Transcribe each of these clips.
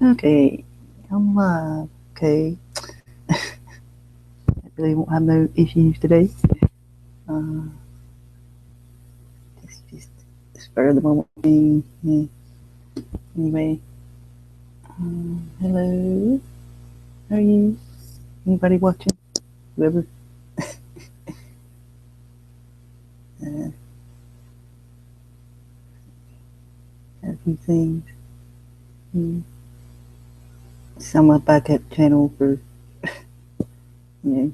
Okay, I'm live. Okay, I really won't have no issues today. Uh, it's just spur of the moment thing. Yeah. Anyway, hello. How are you? Anybody watching? Whoever. Uh, a few things. Hmm. Some my backup channel for you know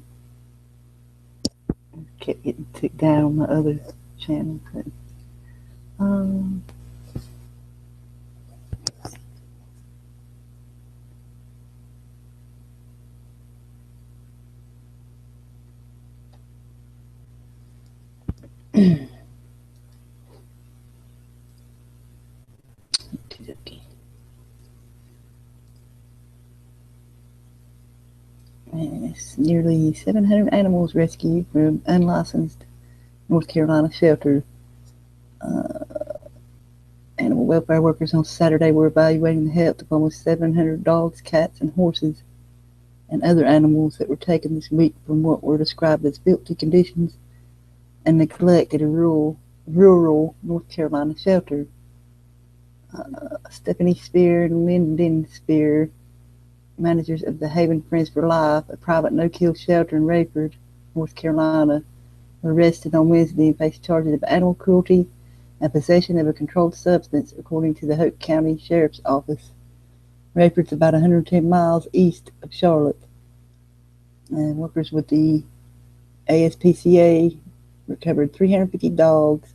kept getting took down on my other channel. But, um, it's nearly 700 animals rescued from unlicensed North Carolina shelter. Uh, Animal welfare workers on Saturday were evaluating the health of almost 700 dogs, cats, and horses and other animals that were taken this week from what were described as filthy conditions and neglect at a rural North Carolina shelter. Stephanie Spear and Lyndon Spear, managers of the Haven Friends for Life, a private no-kill shelter in Rayford, North Carolina, were arrested on Wednesday and faced charges of animal cruelty and possession of a controlled substance, according to the Hoke County Sheriff's Office. Rayford's about 110 miles east of Charlotte. And workers with the ASPCA recovered 350 dogs,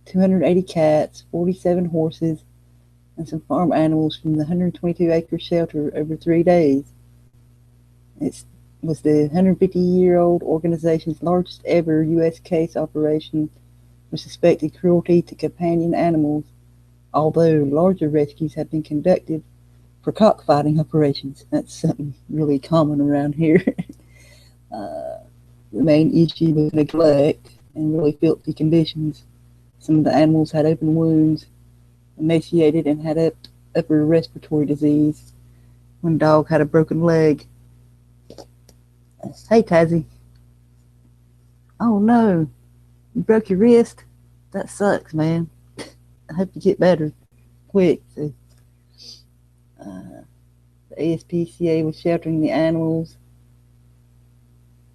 280 cats, 47 horses, and some farm animals from the 122-acre shelter over 3 days. It was the 150-year-old organization's largest ever U.S. case operation for suspected cruelty to companion animals, although larger rescues have been conducted for cockfighting operations. That's something really common around here. The main issue was neglect and really filthy conditions. Some of the animals had open wounds, emaciated, and had upper respiratory disease. One dog had a broken leg. Hey, Tazzy. Oh no, you broke your wrist? That sucks, man. I hope you get better quick. So, the ASPCA was sheltering the animals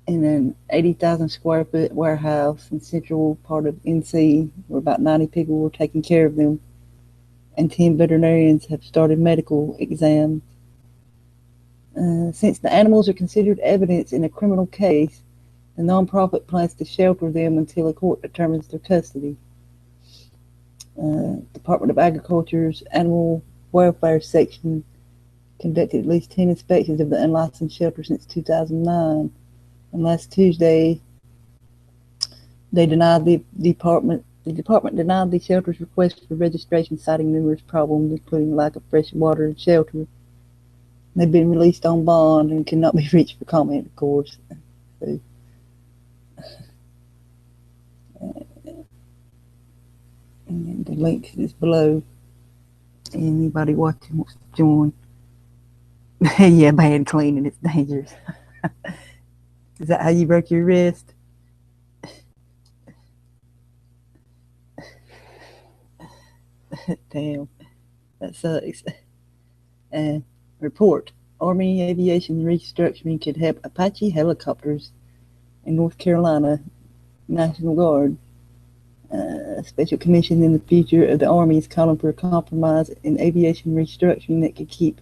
in an 80,000 square foot warehouse in central part of NC, where about 90 people were taking care of them, and 10 veterinarians have started medical exams. Since the animals are considered evidence in a criminal case, the nonprofit plans to shelter them until a court determines their custody. Department of Agriculture's Animal Welfare Section conducted at least 10 inspections of the unlicensed shelter since 2009. And last Tuesday, they denied the department denied the shelter's request for registration, citing numerous problems, including lack of fresh water and shelter. They've been released on bond and cannot be reached for comment, of course. So, and the link is below. Anybody watching wants to join. Yeah, bad cleaning, it's dangerous. Is that how you broke your wrist? Damn, that sucks. Uh, report. Army Aviation Restructuring could help Apache helicopters in North Carolina National Guard. A special commission in the future of the Army is calling for a compromise in aviation restructuring that could keep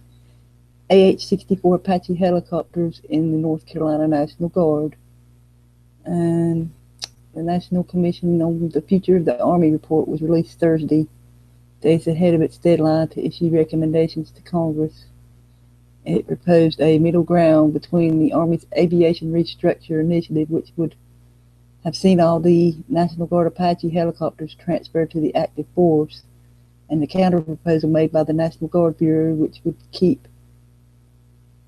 AH-64 Apache helicopters in the North Carolina National Guard. And the National Commission on the Future of the Army report was released Thursday, days ahead of its deadline to issue recommendations to Congress. It proposed a middle ground between the Army's Aviation Restructure Initiative, which would have seen all the National Guard Apache helicopters transferred to the active force, and the counter-proposal made by the National Guard Bureau, which would keep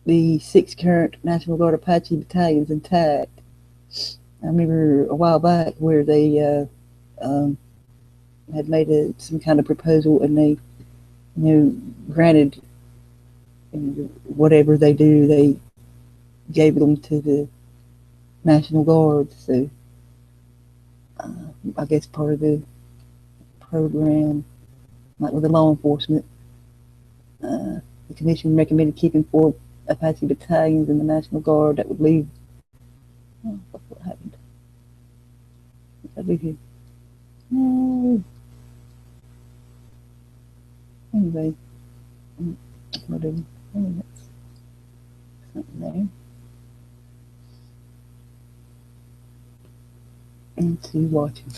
the 6 current National Guard Apache battalions intact. I remember a while back where they had made some kind of proposal, and they, granted and whatever they do, they gave them to the National Guard. So I guess part of the program, like with the law enforcement, the commission recommended keeping 4 Apache battalions in the National Guard. That would leave. Oh, what happened? What did I do here? No. Anyway, whatever. Oh, that's something there. And see watching.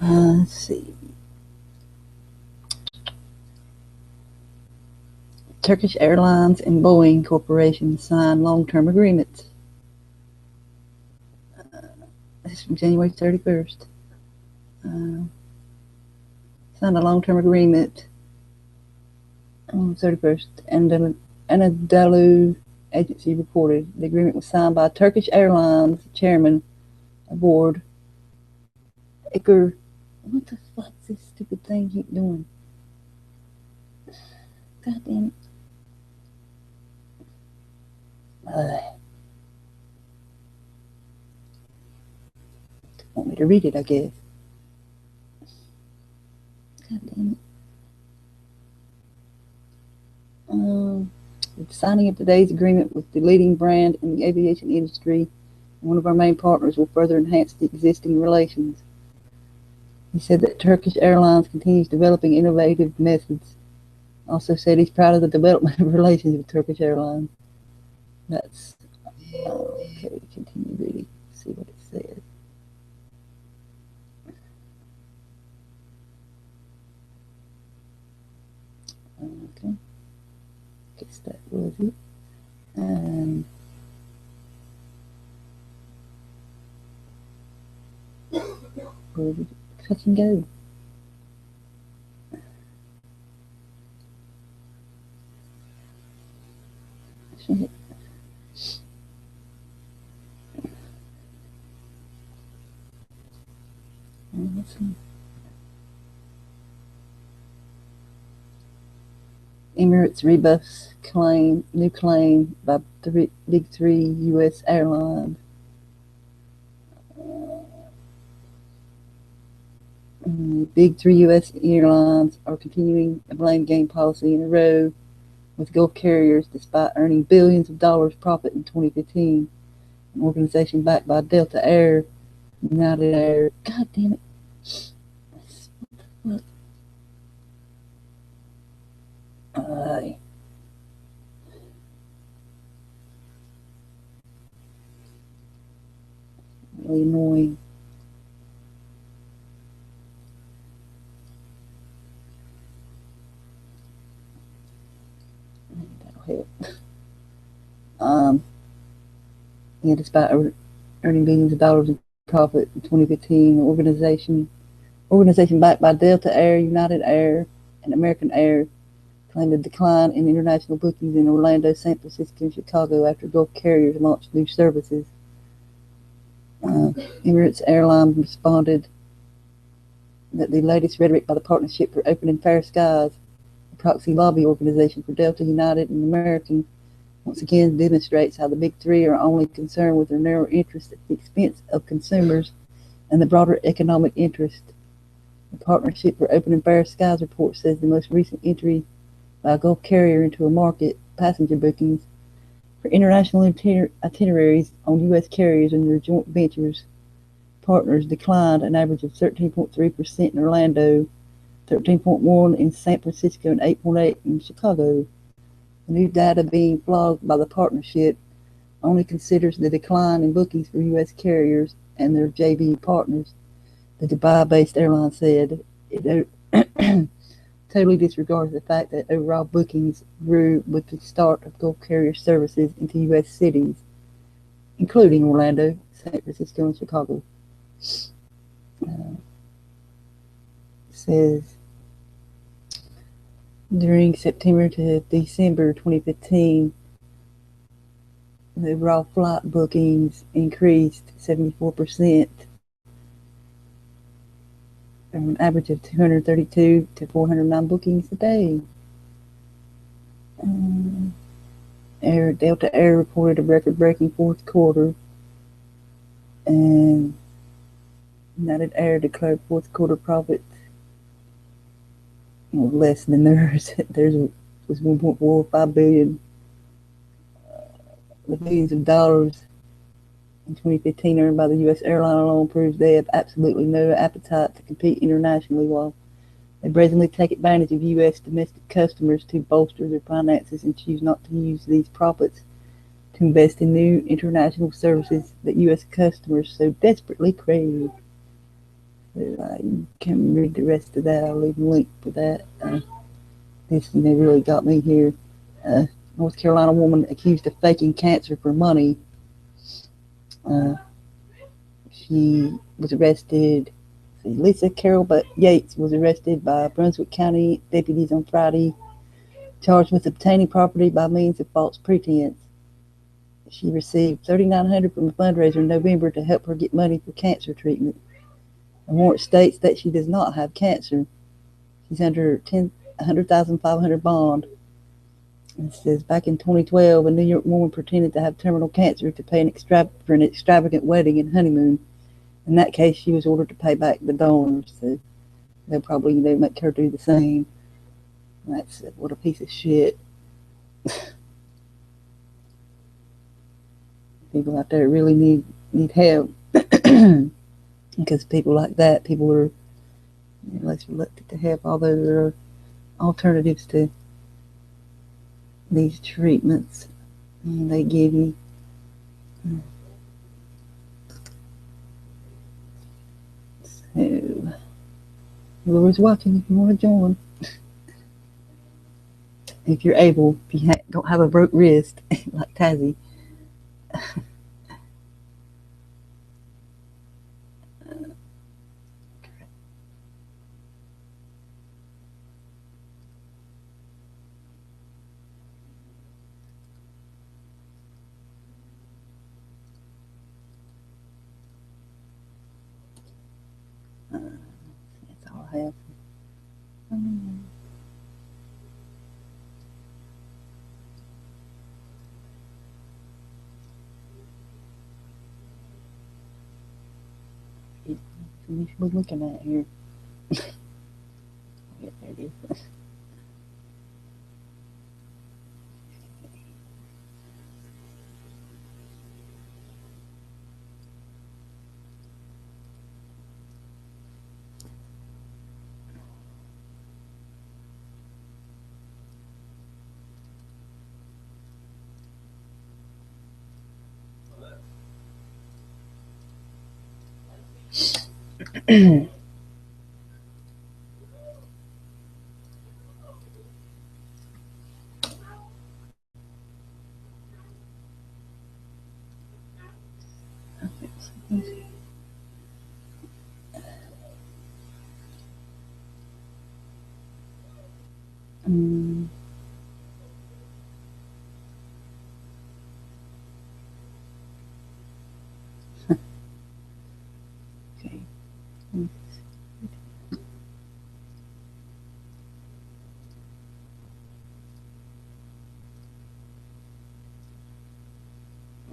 Let's see. Turkish Airlines and Boeing Corporation signed long-term agreements. This is from January 31st. Signed a long-term agreement on the 31st, and Anadolu agency reported the agreement was signed by Turkish Airlines chairman of board Iker. What the fuck's this stupid thing keep doing? God damn it. Want me to read it, I guess. God damn it. The signing of today's agreement with the leading brand in the aviation industry, one of our main partners, will further enhance the existing relations. He said that Turkish Airlines continues developing innovative methods. Also said he's proud of the development of relations with Turkish Airlines. That's okay. Continue reading. See what it says. Okay. Guess that was it. Where did it fucking go? Shit. Emirates rebuffs new claim by the big 3 U.S. airlines. Big 3 U.S. airlines are continuing a blame game policy in a row with Gulf carriers despite earning billions of dollars profit in 2015. An organization backed by Delta Air, United Air. God damn it. What the fuck? Really annoying. That'll help. Yeah, despite earning billions of dollars in profit in 2015, the organization backed by Delta Air, United Air, and American Air claimed a decline in international bookings in Orlando, San Francisco, and Chicago after Gulf carriers launched new services. Emirates Airlines responded that the latest rhetoric by the Partnership for Open and Fair Skies, a proxy lobby organization for Delta, United, and American, once again demonstrates how the big 3 are only concerned with their narrow interests at the expense of consumers and the broader economic interest. The Partnership for Open and Fair Skies report says the most recent entry by a Gulf carrier into a market, passenger bookings, for international itineraries on U.S. carriers and their joint ventures partners declined an average of 13.3% in Orlando, 13.1% in San Francisco, and 8.8% in Chicago. The new data being flogged by the partnership only considers the decline in bookings for U.S. carriers and their JV partners, the Dubai-based airline said. It totally disregards the fact that overall bookings grew with the start of Gulf carrier services into U.S. cities, including Orlando, San Francisco, and Chicago. says during September to December 2015, the overall flight bookings increased 74%, from an average of 232 to 409 bookings a day. Delta Air reported a record-breaking fourth quarter, and United Air declared fourth quarter profits less than theirs. Theirs was 1.45 billion. The billions of dollars in 2015 earned by the U.S. airline alone proves they have absolutely no appetite to compete internationally, while they brazenly take advantage of U.S. domestic customers to bolster their finances and choose not to use these profits to invest in new international services that U.S. customers so desperately crave. So, you can read the rest of that. I'll leave a link for that. They really got me here. North Carolina woman accused of faking cancer for money. She was arrested. Lisa Carol Yates was arrested by Brunswick County deputies on Friday, charged with obtaining property by means of false pretense. She received $3,900 from a fundraiser in November to help her get money for cancer treatment. The warrant states that she does not have cancer. She's under $100,500 bond. It says back in 2012, a New York woman pretended to have terminal cancer to pay for an extravagant wedding and honeymoon. In that case, she was ordered to pay back the donors. So they'll probably make her do the same. That's what a piece of shit. People out there really need help. Because people like that, people are less reluctant to help, although there are alternatives to these treatments they give you. So, whoever's watching, if you want to join, if you're able, if you don't have a broke wrist like Tazzy. That's all I have. We should be looking at here. Yeah, there it is.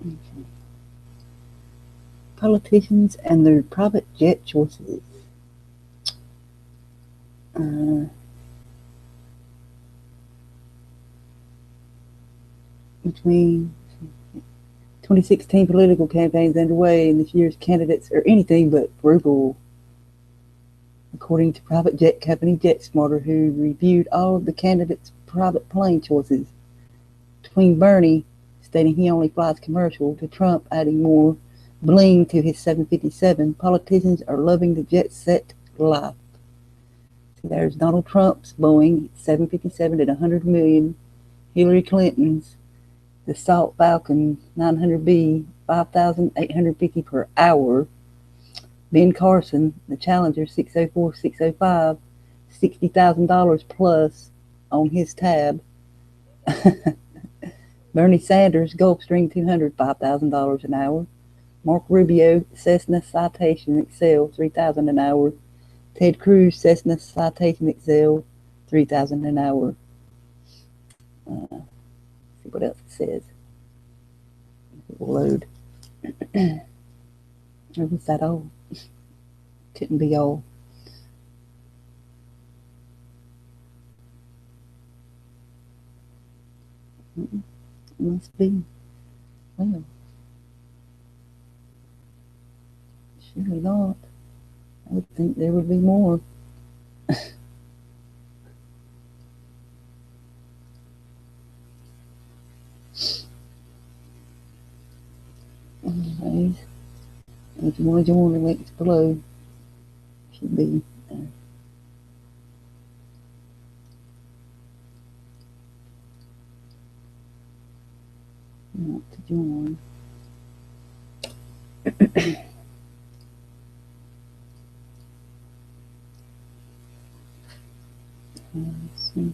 Okay. Politicians and their private jet choices. Between 2016 political campaigns underway, and this year's candidates are anything but frugal, according to private jet company JetSmarter, who reviewed all of the candidates' private plane choices. Between Bernie stating he only flies commercial to Trump adding more bling to his 757, politicians are loving the jet set life. See, there's Donald Trump's Boeing 757 at $100 million, Hillary Clinton's Dassault Falcon 900B, $5,850 per hour, Ben Carson, the Challenger 604-605, $60,000 plus on his tab. Bernie Sanders, Gulfstream 200, $5,000 an hour. Mark Rubio, Cessna Citation Excel, $3,000 an hour. Ted Cruz, Cessna Citation Excel, $3,000 an hour. See what else it says. It will load. Or was that all? Couldn't be all. It must be. Well, surely not. I would think there would be more. Anyways, if you want to join the links below, should be want to join. Let's see.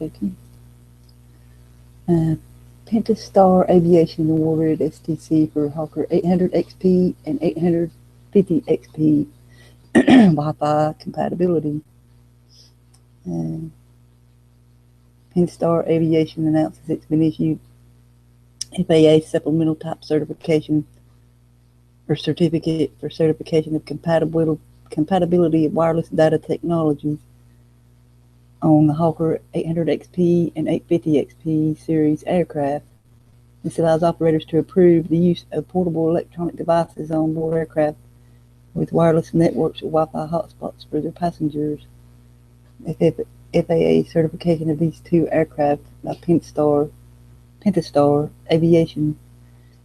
Okay. Pentastar Aviation awarded STC for Hawker 800 XP and 850 XP Wi-Fi compatibility. Pentastar Aviation announces it's been issued FAA supplemental type certification or certificate for certification of compatibility of wireless data technologies on the Hawker 800 XP and 850 XP series aircraft. This allows operators to approve the use of portable electronic devices on board aircraft with wireless networks or Wi-Fi hotspots for their passengers. FAA certification of these two aircraft by Pentastar Aviation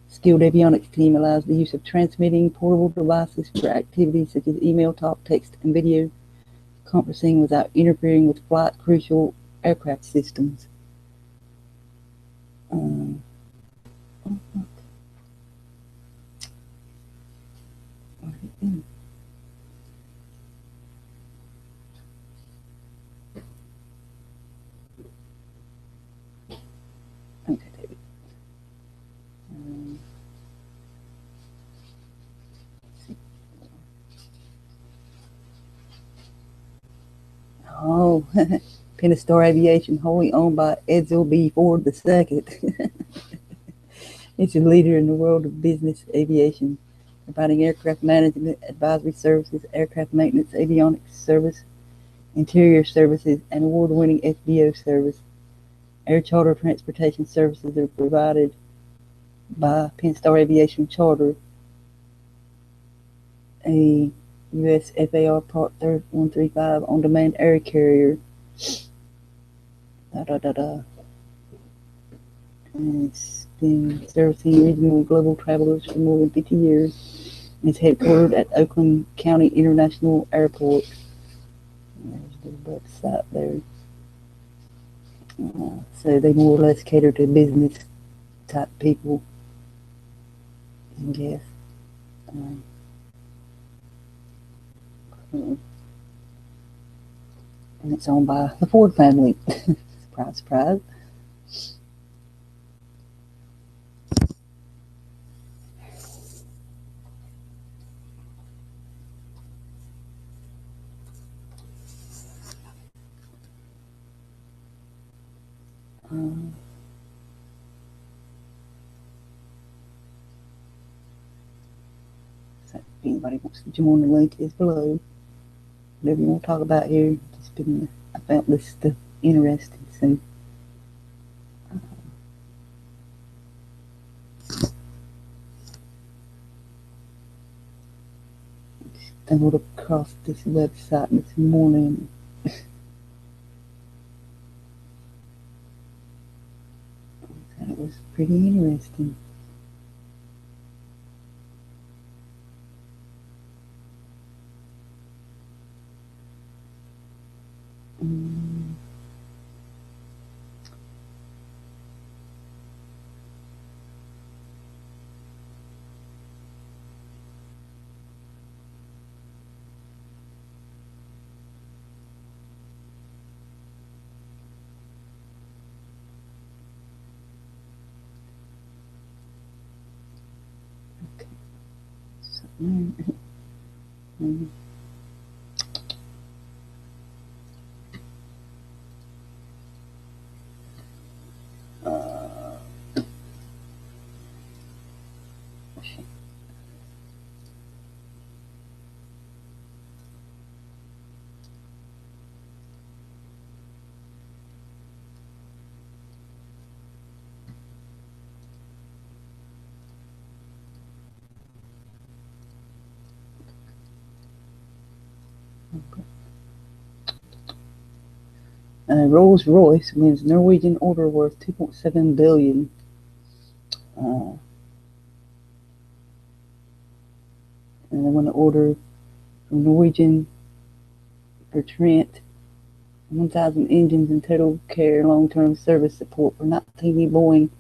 skilled avionics team allows the use of transmitting portable devices for activities such as email, talk, text, and video conferencing without interfering with flight crucial aircraft systems. Okay, David. Oh, Pentastar Aviation, wholly owned by Edsel B. Ford II. It's a leader in the world of business aviation, providing aircraft management, advisory services, aircraft maintenance, avionics service, interior services, and award-winning FBO service. Air charter transportation services are provided by Pentastar Aviation Charter, a U.S. FAR Part 135 on-demand air carrier. And it's been servicing regional and global travelers for more than 50 years. It's headquartered at Oakland County International Airport. There's the website there. So they more or less cater to business type people, I guess. And it's owned by the Ford family. Surprise, surprise. So if anybody wants to join, the link is below. Whatever you want to talk about here, I found this stuff interesting, so stumbled across this website this morning. That was pretty interesting. Rolls-Royce wins Norwegian order worth $2.7 billion. And they won an order from Norwegian for Trent 1,000 engines and total care long-term service support for 19 Boeing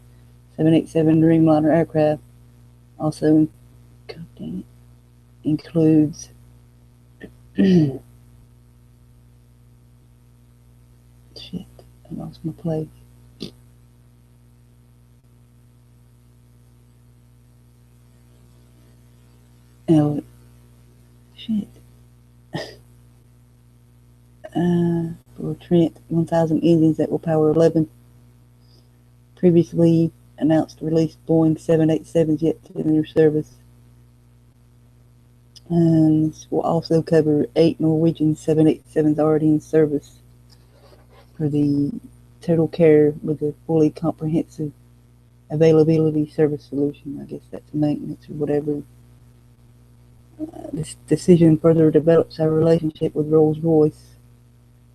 787 Dreamliner aircraft. Also, includes shit, I lost my place. Oh, shit. For Trent 1,000 engines that will power 11 previously announced released Boeing 787s yet to enter service. And this will also cover 8 Norwegian 787s already in service for the total care with a fully comprehensive availability service solution. I guess that's maintenance or whatever. This decision further develops our relationship with Rolls-Royce.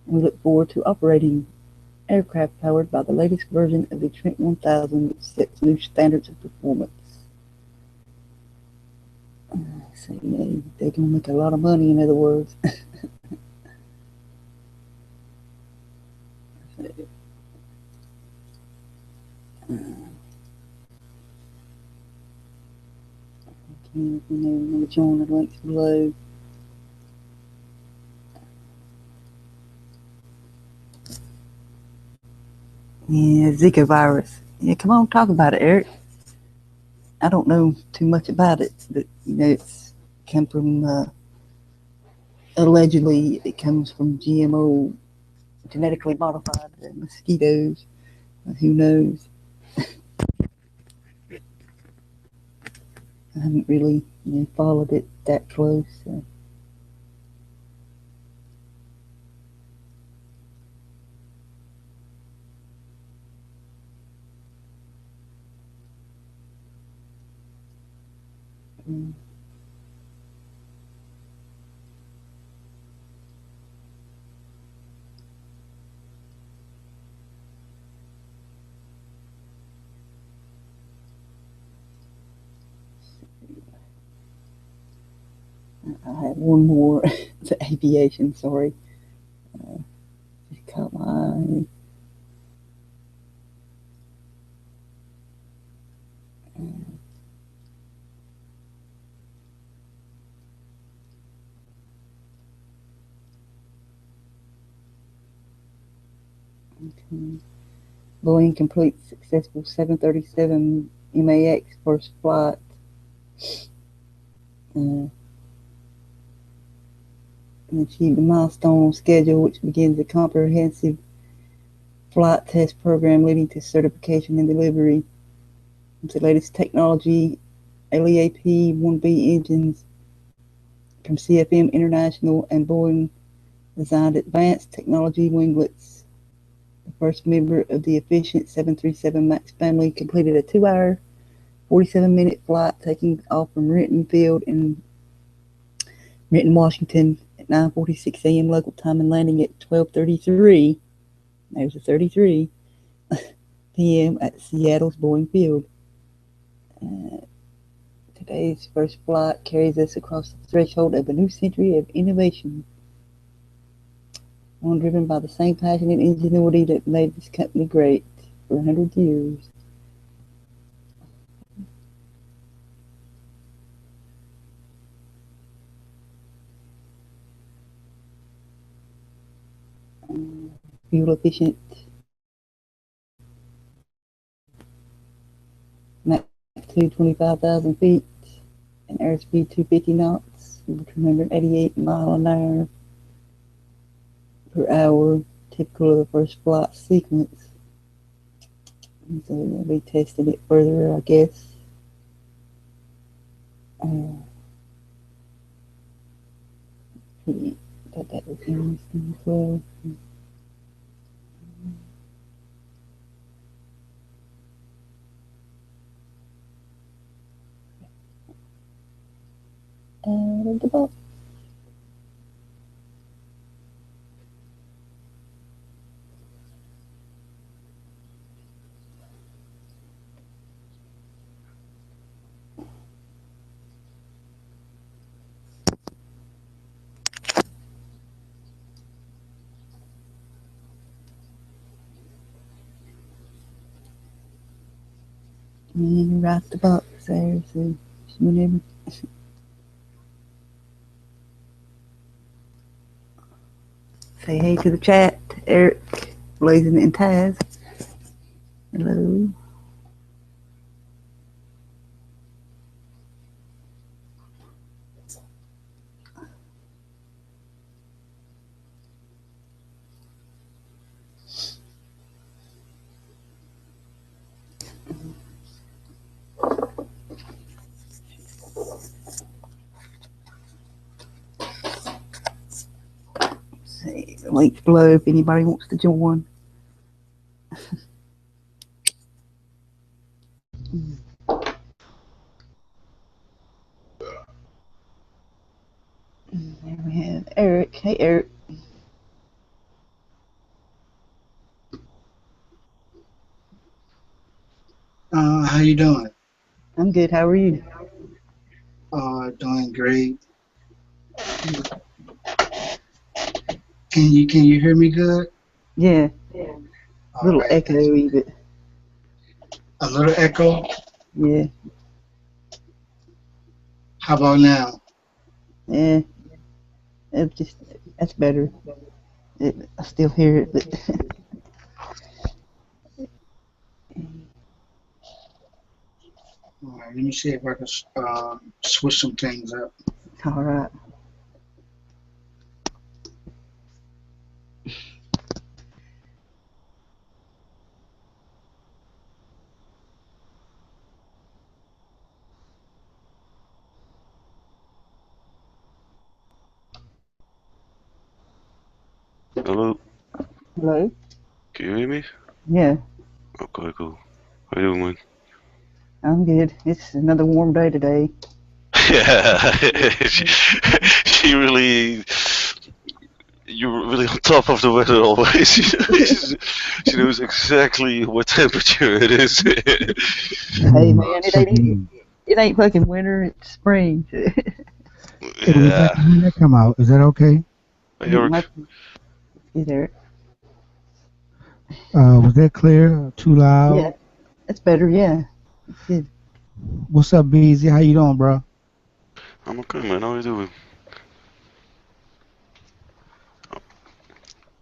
We look forward to operating aircraft powered by the latest version of the Trent 1000, which sets new standards of performance. So yeah, they're going to make a lot of money, in other words. Join the links below. Yeah, Zika virus. Yeah, come on, talk about it, Eric. I don't know too much about it, but it's come from allegedly it comes from GMO, genetically modified mosquitoes. Who knows? I haven't really followed it that close. So. I have one more. The aviation, sorry. Just caught my eye. Okay. Boeing completes successful 737 MAX first flight. And achieved a milestone on schedule, which begins a comprehensive flight test program leading to certification and delivery. With the latest technology, LEAP-1B engines from CFM International, and Boeing designed advanced technology winglets. The first member of the efficient 737 MAX family completed a 2-hour, 47-minute flight taking off from Renton Field in Renton, Washington at 9:46 a.m. local time and landing at 12:33. There's a 33 p.m. at Seattle's Boeing Field. Today's first flight carries us across the threshold of a new century of innovation, one driven by the same passion and ingenuity that made this company great for 100 years. Fuel efficient, max 25,000 feet, and airspeed 250 knots, 288 mile an hour per hour, typical of the first flight sequence. And so they'll be testing it further, I guess. Thought that was interesting as well. Out of the box. And right the box there, so whenever. Say hey to the chat, Eric, Blazing, and Taz. Hello. Say the link's below if anybody wants to join. There we have Eric. Hey, Eric. How you doing? I'm good. How are you? Doing great. Can you hear me good? Yeah. All A little right. echoey, but A little echo. yeah. How about now? Yeah. That's better. I still hear it, but All right. Let me see if I can switch some things up. all right. Hello, Hello? can you hear me? Yeah, Okay, cool. How you doing, man? I'm good. It's another warm day today. Yeah, she really, you're really on top of the weather always. She knows exactly what temperature it is. Hey man, it ain't fucking winter. It's spring. Hey, when that come out, is that okay? Hey, Eric. Is there? Was that clear? Too loud? Yeah, that's better. Yeah, it's good. What's up, BZ? How you doing, bro? I'm okay, man. How are you doing?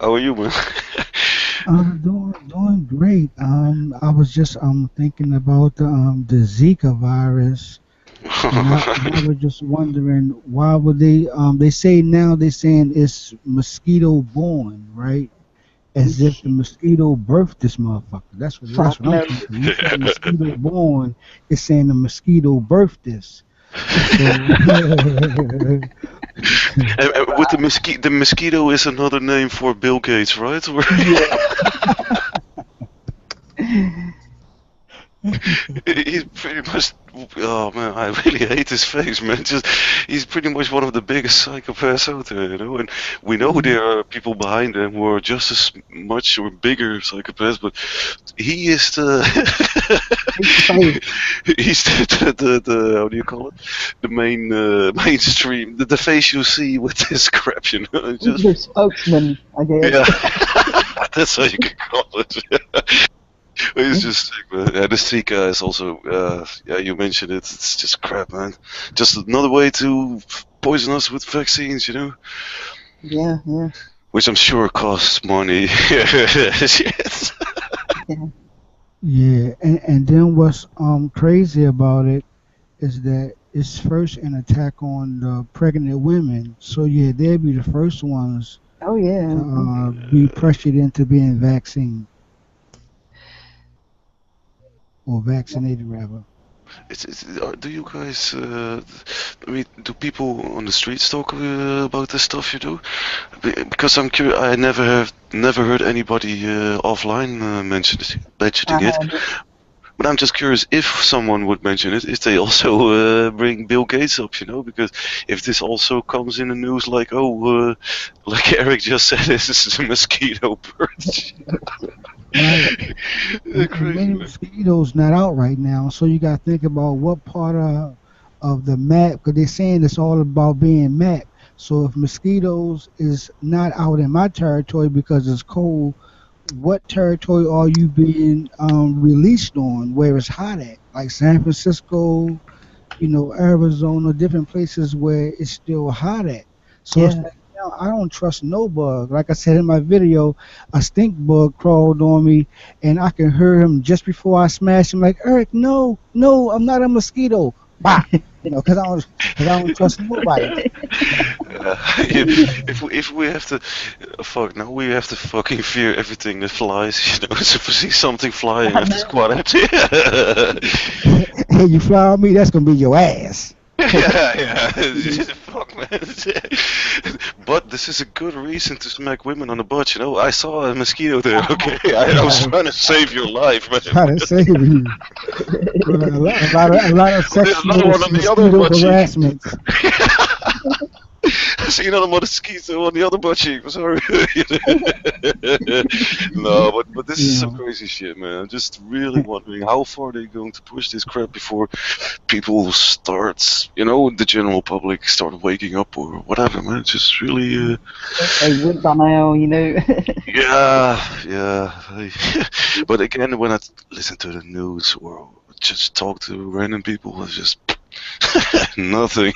How are you, man? Doing great. I was just thinking about the Zika virus, and I was just wondering why would they say now they're saying it's mosquito borne, right? As if the mosquito birthed this motherfucker. That's Fuck what I'm no. thinking. You say mosquito born, it's saying the mosquito birthed this. So, And with the mosquito is another name for Bill Gates, right? He's pretty much. Oh man, I really hate his face, man. Just he's pretty much one of the biggest psychopaths out there, you know. And we know there are people behind him who are just as much or bigger psychopaths, but he is the. He's the how do you call it? The main mainstream, the face you see with this crap, you know. He's Just their spokesman, I guess. yeah, that's how you can call it. He's just sick, man. Yeah, the Zika is also, yeah, you mentioned it. It's just crap, man. Just another way to poison us with vaccines, you know? Yeah, yeah. Which I'm sure costs money. Shit. yeah, and then what's crazy about it is that it's first an attack on the pregnant women. So yeah, they'll be the first ones Oh, yeah. to be pressured into being vaccinated or vaccinated rather. Do you guys, I mean, do people on the streets talk about this stuff, you know? Because I'm curious, I never heard anybody offline mentioning I it. had But I'm just curious if someone would mention it, if they also bring Bill Gates up, you know, because if this also comes in the news like, oh, like Eric just said, this is a mosquito bird. Right. And Crazy, many man. mosquitoes not out right now, so you got to think about what part of the map, because they're saying it's all about being mapped. So if mosquitoes is not out in my territory because it's cold, what territory are you being released on where it's hot at? Like San Francisco, Arizona, different places where it's still hot at. So it's Yeah. like, I don't trust no bug. Like I said in my video, a stink bug crawled on me, and I can hear him just before I smash him. Like, Eric, no, no, I'm not a mosquito. Bah, because I don't trust nobody. If we have to, fuck, now we have to fucking fear everything that flies, you know. So if we see something flying, we have to squat at. Hey, you fly on me, that's gonna be your ass. Yeah. Fuck, man. But this is a good reason to smack women on the butt, you know. I saw a mosquito there, okay? I was trying to save your life, man. Trying to save you. A lot of There's sexual another one on the other mosquito butt cheek. harassment. I see another mosquito on the other butt cheek. I'm sorry. No, but this is some Yeah. crazy shit, man. I'm just really wondering how far they're going to push this crap before people start, you know, the general public start waking up or whatever, man. It's just really, They would by now, you know. yeah. But again, when I listen to the news or just talk to random people, it's just nothing.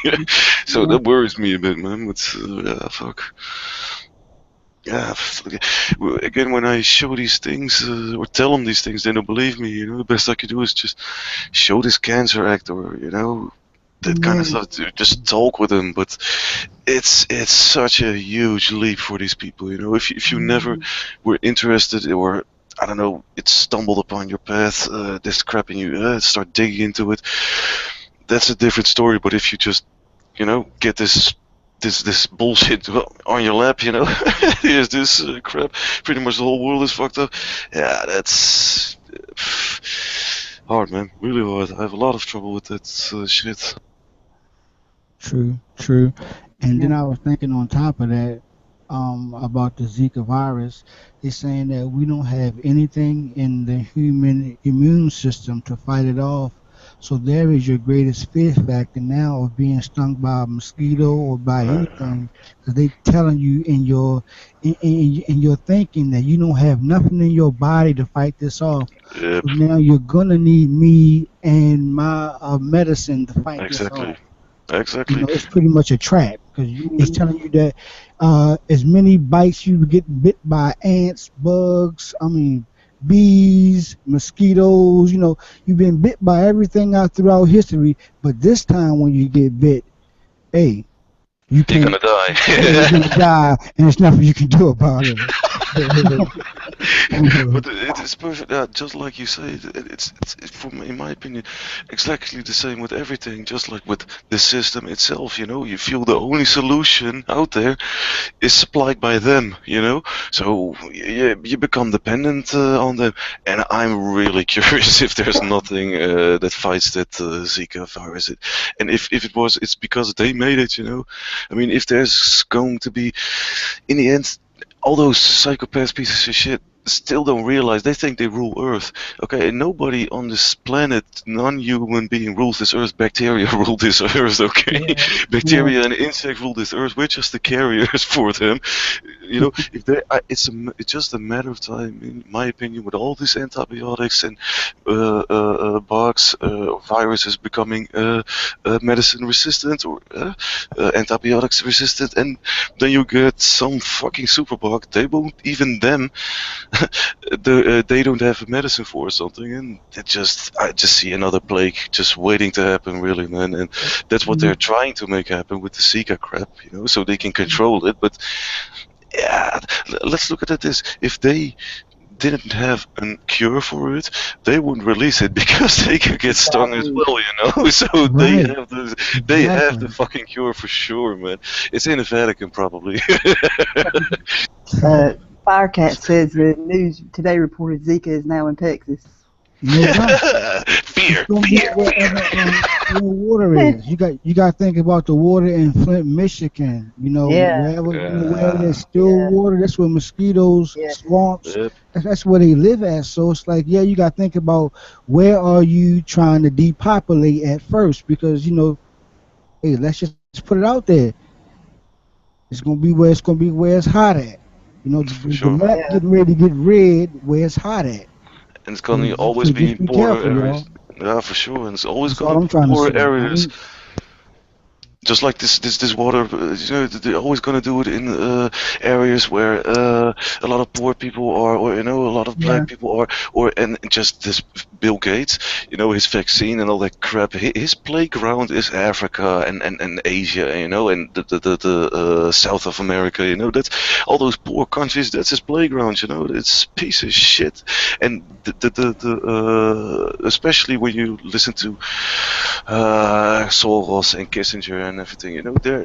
So that worries me a bit, man. But yeah, fuck. Yeah, again, when I show these things or tell them these things, they don't believe me. You know, the best I could do is just show this cancer act, or you know, that kind of stuff. To just talk with them, but it's such a huge leap for these people. You know, if you never were interested, or I don't know, it stumbled upon your path, this crap, and you start digging into it, that's a different story. But if you just, you know, get this bullshit on your lap, you know, here's this crap, pretty much the whole world is fucked up. Yeah, that's hard, man, really hard. I have a lot of trouble with that shit. True. And then I was thinking on top of that, about the Zika virus. They're saying that we don't have anything in the human immune system to fight it off. So there is your greatest fear factor now of being stung by a mosquito or by anything, because they telling you in your thinking that you don't have nothing in your body to fight this off. Yep, So now you're gonna need me and my medicine to fight this exactly, off. exactly. It's pretty much a trap, because it's telling you that as many bites you get bit by ants, bugs, bees, mosquitoes. You've been bit by everything out throughout history, but this time when you get bit, hey, you You're can't. gonna die. You're gonna die, and there's nothing you can do about it. But it is perfect. Just like you say, it's for me, in my opinion, exactly the same with everything. Just like with the system itself, you feel the only solution out there is supplied by them. So you become dependent on them. And I'm really curious if there's nothing that fights that Zika virus. And if it was, it's because they made it. I mean, if there's going to be, in the end, all those psychopath pieces of shit still don't realize they think they rule Earth. Okay, and nobody on this planet, non-human being, rules this Earth. Bacteria rule this Earth. Okay, bacteria and insects rule this Earth. We're just the carriers for them. If they, it's just a matter of time, in my opinion, with all these antibiotics and bugs, viruses becoming medicine resistant or antibiotics resistant, and then you get some fucking superbug. They won't even them. They don't have a medicine for or something, and I just see another plague just waiting to happen, really, man. And that's what they're trying to make happen with the Zika crap, so they can control it. But yeah, let's look at it this: if they didn't have a cure for it, they wouldn't release it because they could get stung as well, So they have the fucking cure for sure, man. It's in the Vatican, probably. Firecat says the news today reported Zika is now in Texas. Fear. Where water is. You got to think about the water in Flint, Michigan. Where there's still water, that's where mosquitoes, swamps. That's where they live at. So it's like, you got to think about where are you trying to depopulate at first, because hey, let's just put it out there. It's gonna be where it's hot at. The map getting ready to get red where it's hot at. And it's gonna always be poorer areas. Yeah, for sure. And it's always gonna be poorer areas. Just like this water, they're always gonna do it in areas where a lot of poor people are, or a lot of black people are, and just this Bill Gates, his vaccine and all that crap. His playground is Africa and Asia, and the South of America. That's all those poor countries. That's his playground. It's a piece of shit. And especially when you listen to Soros and Kissinger and everything,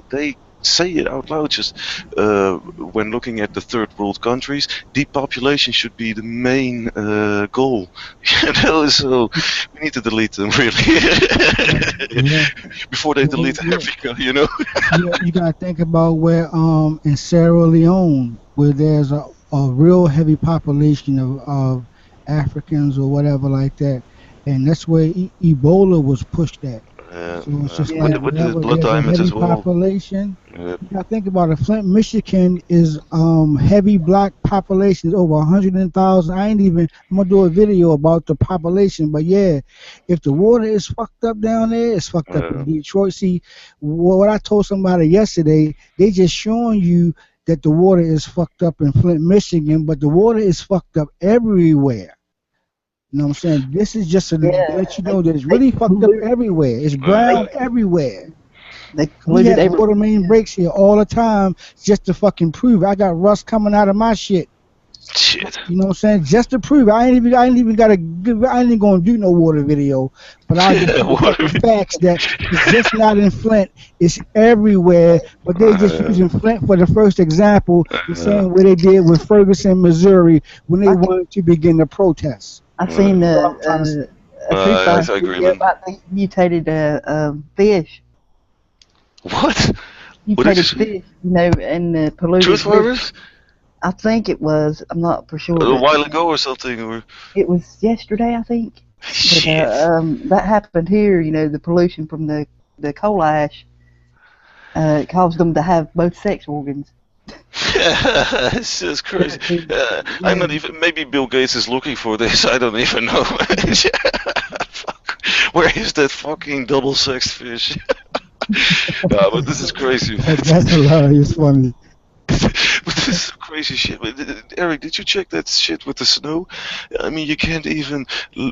they say it out loud. Just when looking at the third world countries, depopulation should be the main goal. So we need to delete them, really, before they delete Africa. You gotta think about where in Sierra Leone, where there's a real heavy population of Africans or whatever like that, and that's where Ebola was pushed at. So it's just like with the blood diamonds as well. Population. You gotta think about it. Flint, Michigan is heavy black population, over 100,000. I'm gonna do a video about the population, but if the water is fucked up down there, it's fucked up in Detroit. See, what I told somebody yesterday, they just showing you that the water is fucked up in Flint, Michigan, but the water is fucked up everywhere. You know what I'm saying? This is just to let you know that it's really fucked up everywhere. It's brown everywhere. We have water main breaks here all the time just to fucking prove it. I got rust coming out of my shit. Shit. You know what I'm saying? Just to prove it. I ain't even gonna do no water video, but I just the facts that it's just not in Flint. It's everywhere. But they just using Flint for the first example, the same way they did with Ferguson, Missouri, when they wanted to begin the protests. I've seen a agree, about the mutated fish. What? Mutated fish, and the polluted Truth virus? I think it was. I'm not for sure. A while ago or something, or it was yesterday, I think. Shit. But, that happened here. The pollution from the coal ash caused them to have both sex organs. It's just crazy. I'm not even. Maybe Bill Gates is looking for this. I don't even know. Fuck. Where is that fucking double-sexed fish? But this is crazy. That's hilarious, funny. But this is crazy shit. Eric, did you check that shit with the snow? I mean, you can't even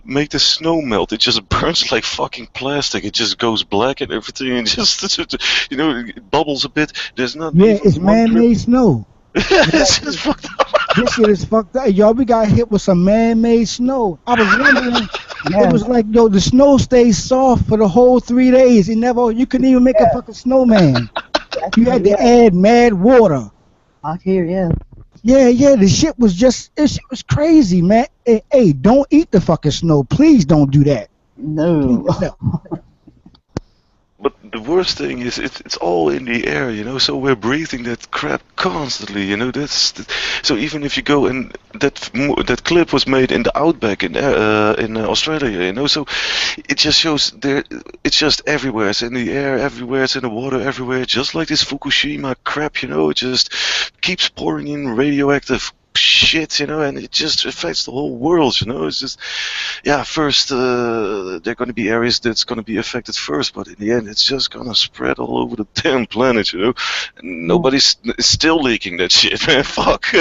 make the snow melt. It just burns like fucking plastic. It just goes black and everything, and just it bubbles a bit. There's not. Yeah, it's man-made snow. It's just fucked up. This shit is fucked up. Y'all, we got hit with some man-made snow. I was wondering, it was like, yo, the snow stays soft for the whole 3 days. You couldn't even make a fucking snowman. You had to add mad water. Out here, yeah. Yeah, the shit was it was crazy, man. Hey, don't eat the fucking snow. Please don't do that. No. But the worst thing is, it's all in the air, you know. So we're breathing that crap constantly, you know. So even if you go and that clip was made in the outback in Australia, you know. So it just shows there. It's just everywhere. It's in the air, everywhere. It's in the water, everywhere. Just like this Fukushima crap, you know. It just keeps pouring in radioactive shit, you know, and it just affects the whole world, you know. It's just, yeah, first there are going to be areas that's going to be affected first, but in the end it's just going to spread all over the damn planet, you know, and nobody's still leaking that shit, man. Fuck.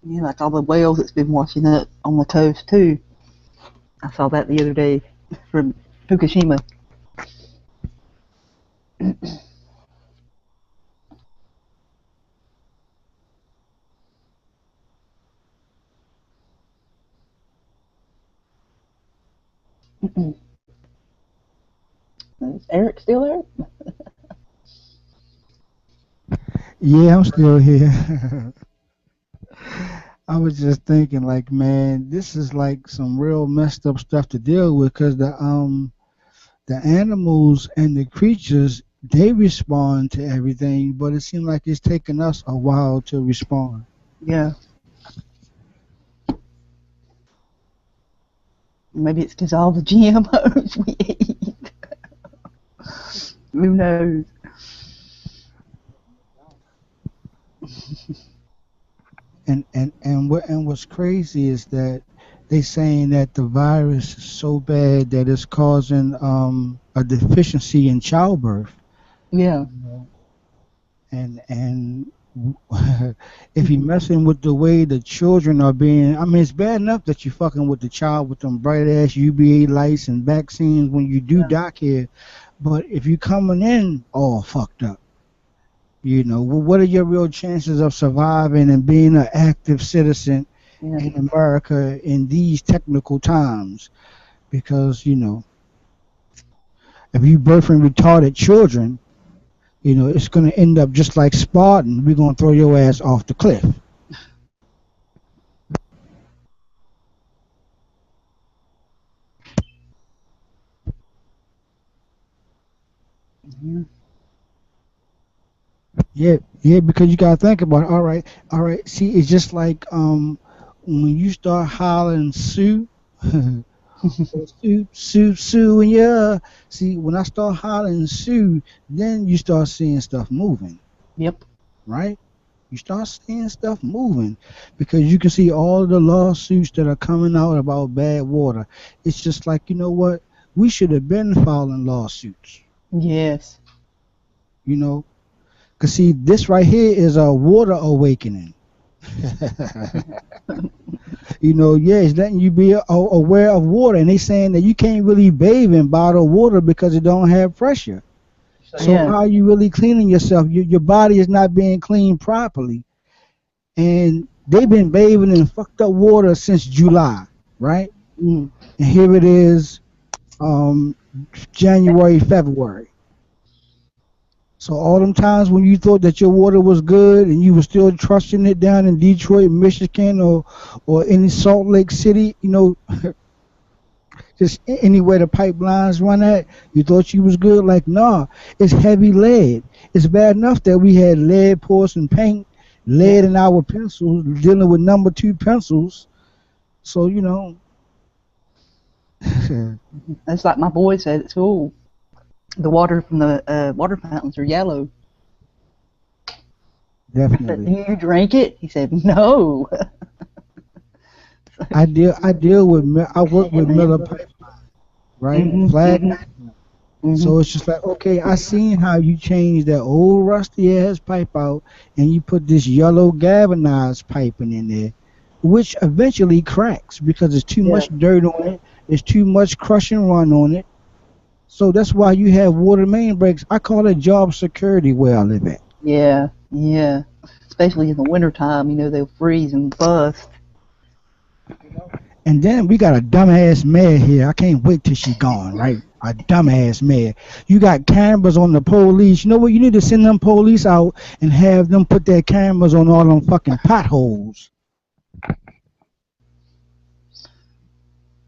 Yeah, like all the whales that's been washing up on the coast too. I saw that the other day from Fukushima. Is Eric still there? Yeah, I'm still here. I was just thinking, like, man, this is like some real messed up stuff to deal with, because the animals and the creatures, they respond to everything, but it seems like it's taking us a while to respond. Yeah. Maybe it's because all the GMOs we eat. Who knows? And what's crazy is that they saying that the virus is so bad that it's causing a deficiency in childbirth. Yeah. And if you're messing with the way the children are being, I mean, it's bad enough that you're fucking with the child with them bright ass UVA lights and vaccines when you do dock here, but if you're coming in all fucked up, you know, well, what are your real chances of surviving and being an active citizen in America in these technical times? Because, you know, if you birthing retarded children, you know, it's going to end up just like Spartan. We're going to throw your ass off the cliff. Yeah, because you gotta think about it. All right. See, it's just like when you start hollering Sue, Sue, and yeah. See, when I start hollering Sue, then you start seeing stuff moving. Yep. Right? You start seeing stuff moving because you can see all the lawsuits that are coming out about bad water. It's just like, you know what? We should have been filing lawsuits. Yes. You know, because see, this right here is a water awakening. You know, yeah, it's letting you be aware of water, and they saying that you can't really bathe in bottled water because it don't have pressure. So how are you really cleaning yourself? Your body is not being cleaned properly, and they've been bathing in fucked up water since July, right? And here it is, January, February. So all them times when you thought that your water was good and you were still trusting it down in Detroit, Michigan, or in Salt Lake City, you know, just anywhere the pipelines run at, you thought you was good. Like, nah, it's heavy lead. It's bad enough that we had lead pours in paint, lead in our pencils, dealing with number 2 pencils. So, you know. It's like my boy said at school. The water from the water fountains are yellow. Definitely. Do you drink it? He said, no. I work with Miller Pipeline, right? Flag. So it's just like, okay, I seen how you changed that old rusty ass pipe out and you put this yellow galvanized piping in there, which eventually cracks because there's too much dirt on it. There's too much crush and run on it. So that's why you have water main breaks. I call it job security where I live at. Yeah, yeah. Especially in the wintertime, they'll freeze and bust. And then we got a dumbass mayor here. I can't wait till she gone, right? A dumbass mayor. You got cameras on the police. You know what? You need to send them police out and have them put their cameras on all them fucking potholes.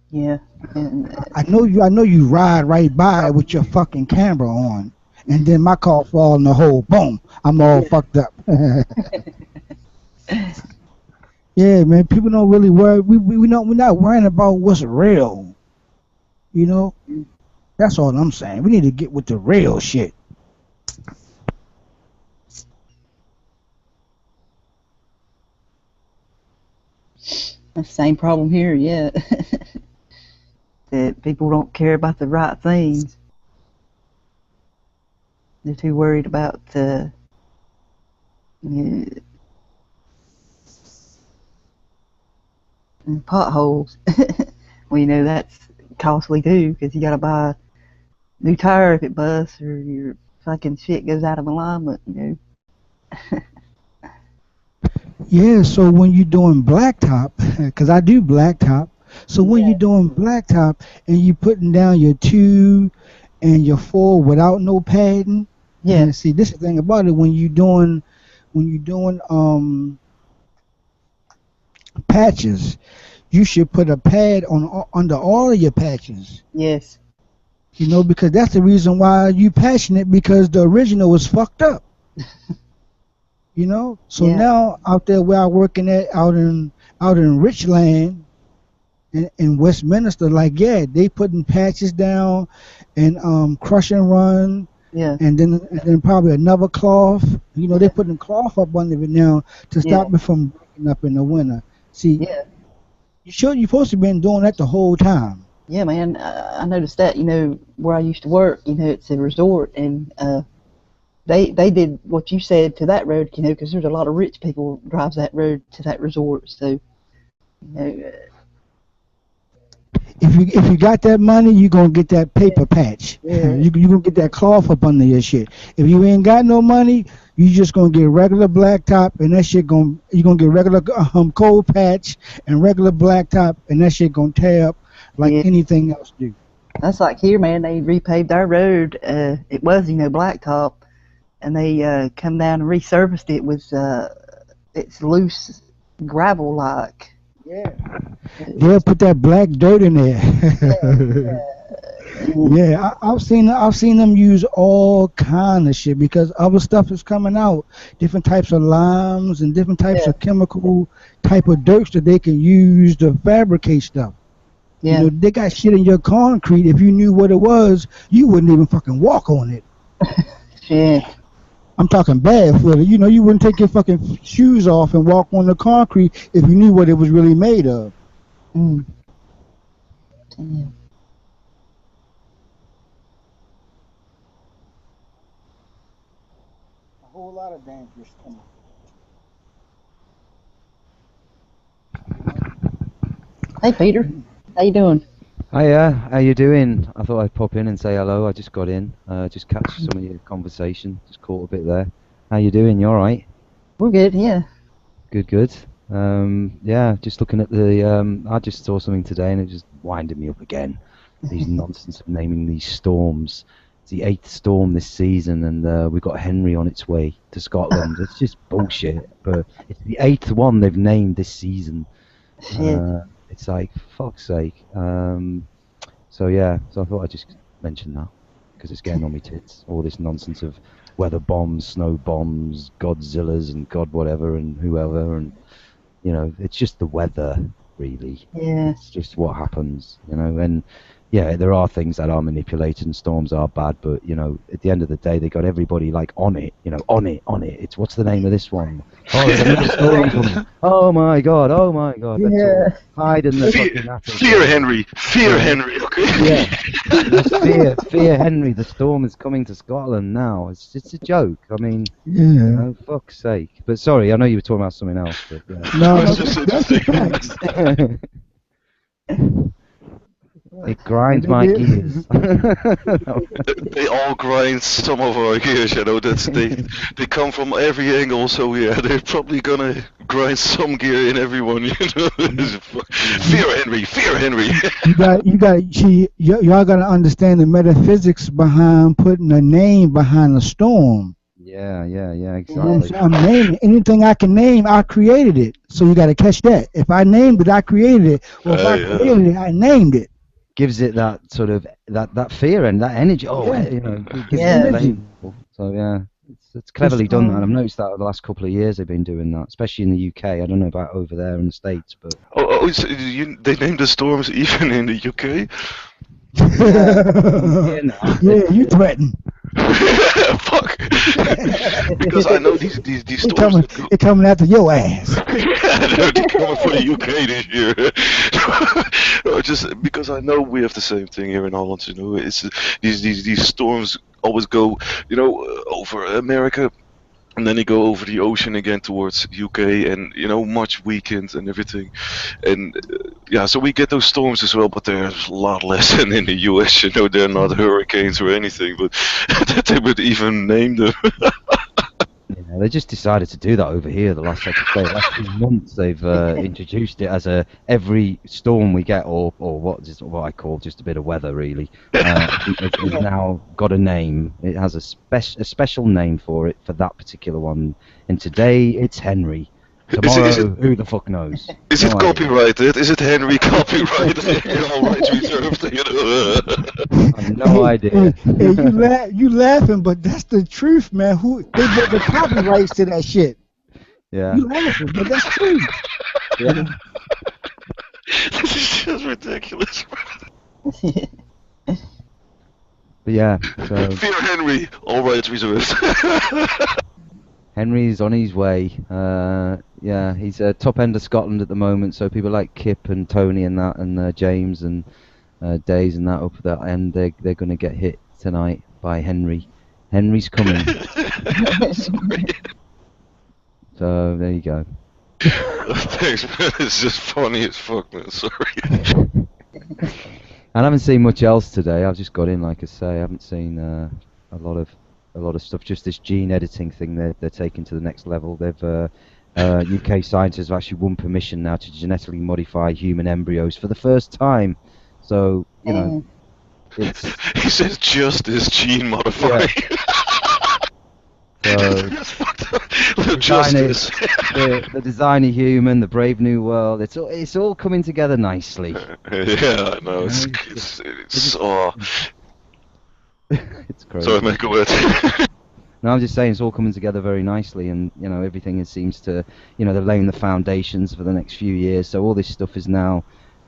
Yeah. And, I know you ride right by it with your fucking camera on, and then my car fall in the hole. Boom! I'm all fucked up. Yeah, man. People don't really worry. We're not worrying about what's real. You know, that's all I'm saying. We need to get with the real shit. the same problem here, yeah. That people don't care about the right things. They're too worried about potholes. Well, that's costly too, because you got to buy a new tire if it busts or your fucking shit goes out of alignment. Yeah. So when you're doing blacktop, because I do blacktop. So when you're doing blacktop and you putting down your 2 and your 4 without no padding. Yeah. And see, this is the thing about it. When you're doing patches, you should put a pad on under all of your patches. Yes. Because that's the reason why you patching it, because the original was fucked up. So now out there where I'm working at, out in Richland, in Westminster, they putting patches down and crush and run. Yeah. And then probably another cloth. They're putting cloth up under it now to stop it from breaking up in the winter. See, you're supposed to have been doing that the whole time. Yeah, man. I noticed that. Where I used to work, it's a resort, and they did what you said to that road, because there's a lot of rich people drives that road to that resort. So, if you got that money, you're gonna get that paper patch. Yeah. You gonna get that cloth up under your shit. If you ain't got no money, you just gonna get regular blacktop, and that shit you're gonna get regular cold patch and regular blacktop, and that shit gonna tear up like anything else do. That's like here, man. They repaved our road. It was, blacktop, and they come down and resurfaced it with it's loose gravel like. Yeah. They'll put that black dirt in there. Yeah, I've seen them use all kind of shit, because other stuff is coming out, different types of limes and different types of chemical type of dirts that they can use to fabricate stuff. Yeah. They got shit in your concrete. If you knew what it was, you wouldn't even fucking walk on it. Shit. I'm talking barefooted. You wouldn't take your fucking shoes off and walk on the concrete if you knew what it was really made of. Mm. Damn. A whole lot of dangerous things. Hey, Peter. How you doing? Hiya, how you doing? I thought I'd pop in and say hello. I just got in, just catch some of your conversation, just caught a bit there. How you doing? You alright? We're good, yeah. Good. Yeah, just looking at the, I just saw something today and it just winded me up again. These nonsense of naming these storms. It's the 8th storm this season, and we've got Henry on its way to Scotland. It's just bullshit, but it's the 8th one they've named this season. Shit. It's like, fuck's sake. So I thought I'd just mention that, because it's getting on me tits. All this nonsense of weather bombs, snow bombs, Godzillas and God whatever and whoever, and it's just the weather, really. Yeah. It's just what happens, and yeah, there are things that are manipulated and storms are bad, but at the end of the day, they got everybody on it, on it. It's, what's the name of this one? Oh, there's another storm coming. Oh my god. Yeah. Hide in the fucking attic. Fear Henry. Fear Henry, okay? Yeah. Fear Henry. The storm is coming to Scotland now. It's a joke. I mean, fuck's sake. But sorry, I know you were talking about something else. But, No, that's a fact. It grinds They my did. gears. They all grind some of our gears, you know. They come from every angle, so yeah, they're probably gonna grind some gear in everyone, you know. Fear Henry. Y'all gotta understand the metaphysics behind putting a name behind a storm. Yeah, You know what I'm exactly. saying? I'm naming anything I can name. I created it, so you gotta catch that. If I named it, I created it. Or if I Yeah. created it, I named it. Gives it that sort of that fear and that energy. Oh, Yeah, you know, it gives it's it a Yeah. energy. label. So yeah, it's It's cleverly done. And I've noticed that over the last couple of years they've been doing that, especially in the UK. I don't know about over there in the States, but So they named the storms even in the UK? Yeah. yeah, no, yeah, you threaten. Fuck. Because I know these They storms coming, that go. they coming after your ass. They're coming for the UK this year. No, just because I know we have the same thing here in Holland. You know, it's these storms always go, you know, over America, and then they go over the ocean again towards UK, and you know, much weakened and everything. And yeah, so we get those storms as well, but there's a lot less than in the US. You know, they're not hurricanes or anything, but that they would even name them. yeah, they just decided to do that over here. The last, like I say, last few months they've introduced it as a every storm we get, or what I call just a bit of weather, really. It's now got a name. It has a special name for it for that particular one. And today it's Henry. Is it Tomorrow, who the fuck knows? is No it idea. copyrighted? Is it Henry copyrighted? All rights reserved, you know. I have no idea. Hey, you laughing, but that's the truth, man. Who they put the copyrights to that shit? Yeah. You laughing, but that's true. Yeah. This is just ridiculous. But yeah, so Fear Henry, all rights reserved. Henry's on his way. Yeah, he's top end of Scotland at the moment. So people like Kip and Tony and that, and James and Days and that up at that end, they're going to get hit tonight by Henry. Henry's coming. Sorry. So there you go. Thanks, man. It's just funny as fuck, man. Sorry. I haven't seen much else today. I've just got in, like I say. I haven't seen a lot of stuff. Just this gene editing thing they're taking to the next level. They've UK scientists have actually won permission now to genetically modify human embryos for the first time. So you know, it's He says justice, gene modifying. so That's fucked up. designer, Justice. the designer human, the brave new world. It's all coming together nicely. Yeah, I know. It's oh. It's crazy. Sorry, mate. Go ahead. No, I'm just saying it's all coming together very nicely, and you know everything seems to, you know, they're laying the foundations for the next few years. So all this stuff is now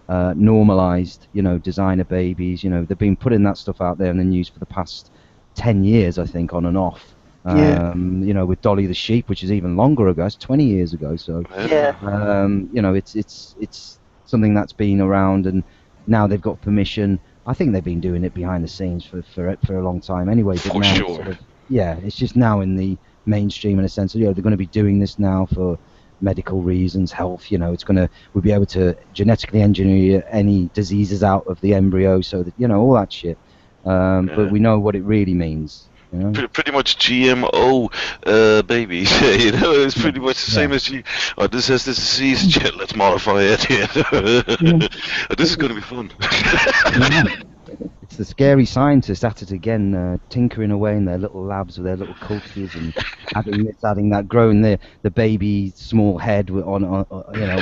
normalized. You know, designer babies. You know, they've been putting that stuff out there in the news for the past 10 years, I think, on and off. Yeah. You know, with Dolly the sheep, which is even longer ago. It's 20 years ago. So Yeah. you know, it's something that's been around, and now they've got permission. I think they've been doing it behind the scenes for a long time anyway. But For now sure. it's sort of, yeah, it's just now in the mainstream in a sense. You know, they're going to be doing this now for medical reasons, health. You know, we'll be able to genetically engineer any diseases out of the embryo, so that, you know, all that shit. But we know what it really means. You know? Pretty much GMO babies. You know, it's pretty much the same as this has this disease. Yeah, let's modify it. Yeah. This is going to be fun. It's the scary scientists at it again, tinkering away in their little labs with their little cultures and adding this, adding that, growing the baby small head on you know,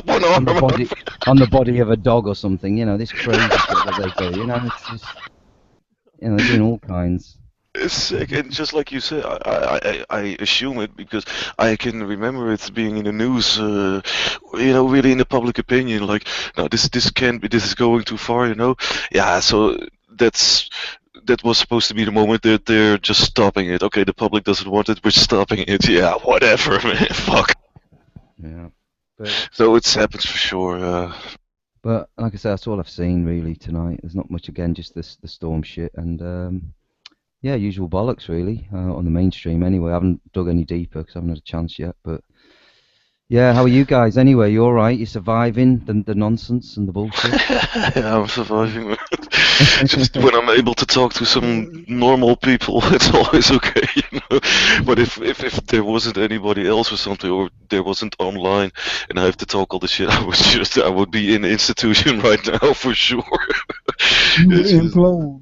One on arm. the body of a dog or something. You know, this crazy shit that they do. You know, it's just, you know, they're doing all kinds. It's sick, and just like you said, I assume it because I can remember it being in the news, you know, really in the public opinion, like, no, this can't be, this is going too far, you know. Yeah, so that was supposed to be the moment that they're just stopping it. Okay, the public doesn't want it, we're stopping it. Yeah, whatever, man. Fuck. Yeah. But So it happens for sure. like I said, that's all I've seen really tonight. There's not much, again, just the storm shit and yeah, usual bollocks really on the mainstream anyway. I haven't dug any deeper because I haven't had a chance yet, but Yeah, how are you guys anyway? You all right? You surviving the nonsense and the bullshit? Yeah, I'm surviving. Just when I'm able to talk to some normal people, it's always okay, you know. But if there wasn't anybody else or something, or there wasn't online, and I have to talk all the shit, I would be in an institution right now for sure. You would It's just, implode.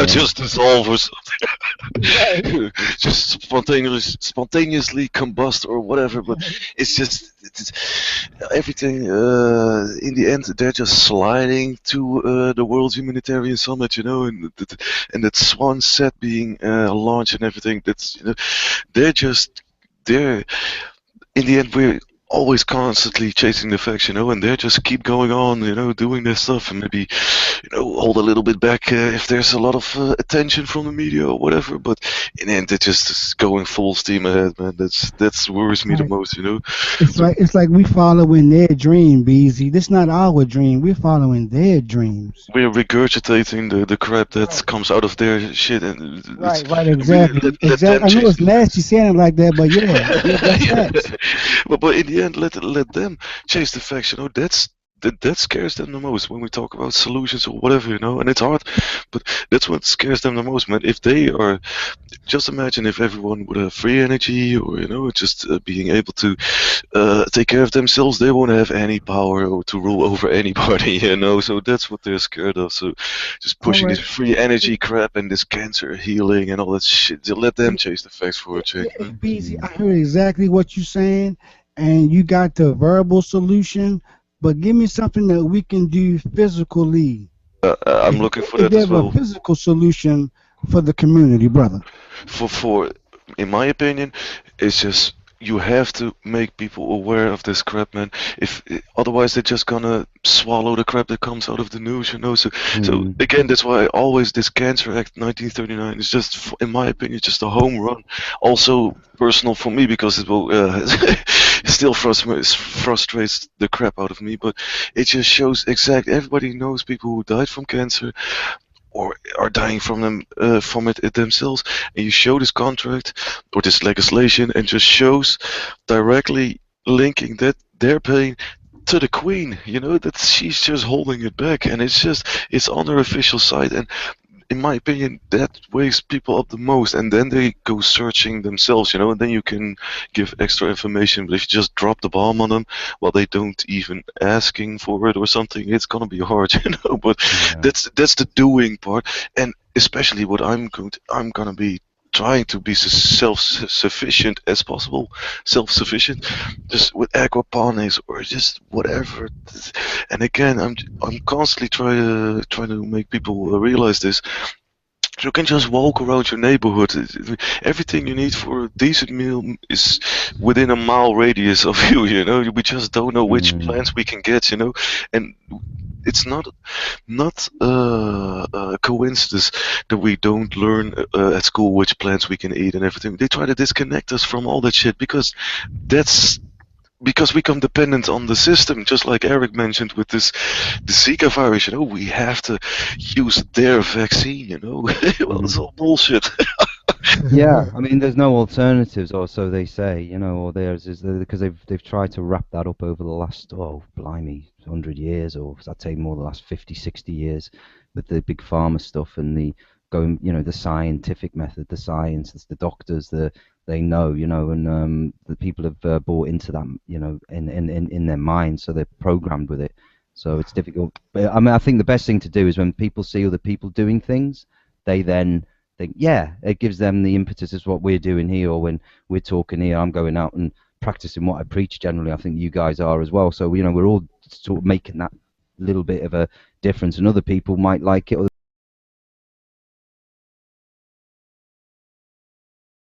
just dissolve or something. Just spontaneously combust or whatever. But it's everything. In the end, they're just sliding to the World Humanitarian Summit, you know, and that Swan set being launched and everything. That's, you know, they're in the end, we're always constantly chasing the facts, you know, and they just keep going on, you know, doing their stuff, and maybe, you know, hold a little bit back if there's a lot of attention from the media or whatever. But in the end, they're just going full steam ahead, man. That's worries me the Right. most, you know. It's like we following their dream, BZ. This not our dream. We're following their dreams. We're regurgitating the crap that Right. comes out of their shit, and Right, right, really exactly. let them Exactly. I know chase it's nasty saying it like that, but yeah, that's facts. but in the end, let them chase the facts. You know, that scares them the most when we talk about solutions or whatever. You know, and it's hard, but that's what scares them the most, man. If they are, just imagine if everyone would have free energy, or, you know, just being able to take care of themselves, they won't have any power or to rule over anybody. You know, so that's what they're scared of. So just All pushing right. this free energy crap and this cancer healing and all that shit. Just let them chase the facts for a change, man. BZ, I heard exactly what you're saying, and you got the verbal solution, but give me something that we can do physically. I'm looking for Is that as there a well. physical solution for the community, brother? For in my opinion, it's just you have to make people aware of this crap, man. If otherwise they're just gonna swallow the crap that comes out of the news, you know. So Mm. again, that's why always this Cancer Act 1939 is just, in my opinion, just a home run. Also personal for me because it will still frustrates the crap out of me, but it just shows exact. Everybody knows people who died from cancer or are dying from it themselves, and you show this contract or this legislation and just shows directly linking that their pain to the Queen, you know, that she's just holding it back, and it's on her official site. And in my opinion, that wakes people up the most, and then they go searching themselves, you know, and then you can give extra information. But if you just drop the bomb on them while they don't even asking for it or something, it's gonna be hard, you know. But Yeah. that's the doing part, and especially what I'm gonna be trying to be self-sufficient as possible, self-sufficient, just with aquaponics or just whatever. And again, I'm constantly trying to make people realize this. You can just walk around your neighborhood. Everything you need for a decent meal is within a mile radius of you. You know, we just don't know which Mm. plants we can get. You know, and it's not a coincidence that we don't learn at school which plants we can eat and everything. They try to disconnect us from all that shit because we become dependent on the system, just like Eric mentioned with the Zika virus. You know, we have to use their vaccine. You know, well, it's all bullshit. Yeah, I mean, there's no alternatives, or so they say, you know, or theirs is because they've tried to wrap that up over the last, oh, blimey, 100 years, or I'd say more the last 50, 60 years, with the big pharma stuff and the going, you know, the scientific method, the science, it's the doctors, they know, you know, and the people have bought into that, you know, in their minds, so they're programmed with it. So it's difficult. But I mean, I think the best thing to do is when people see other people doing things, they then think, yeah, it gives them the impetus as what we're doing here, or when we're talking here, I'm going out and practicing what I preach generally. I think you guys are as well. So, you know, we're all sort of making that little bit of a difference, and other people might like it.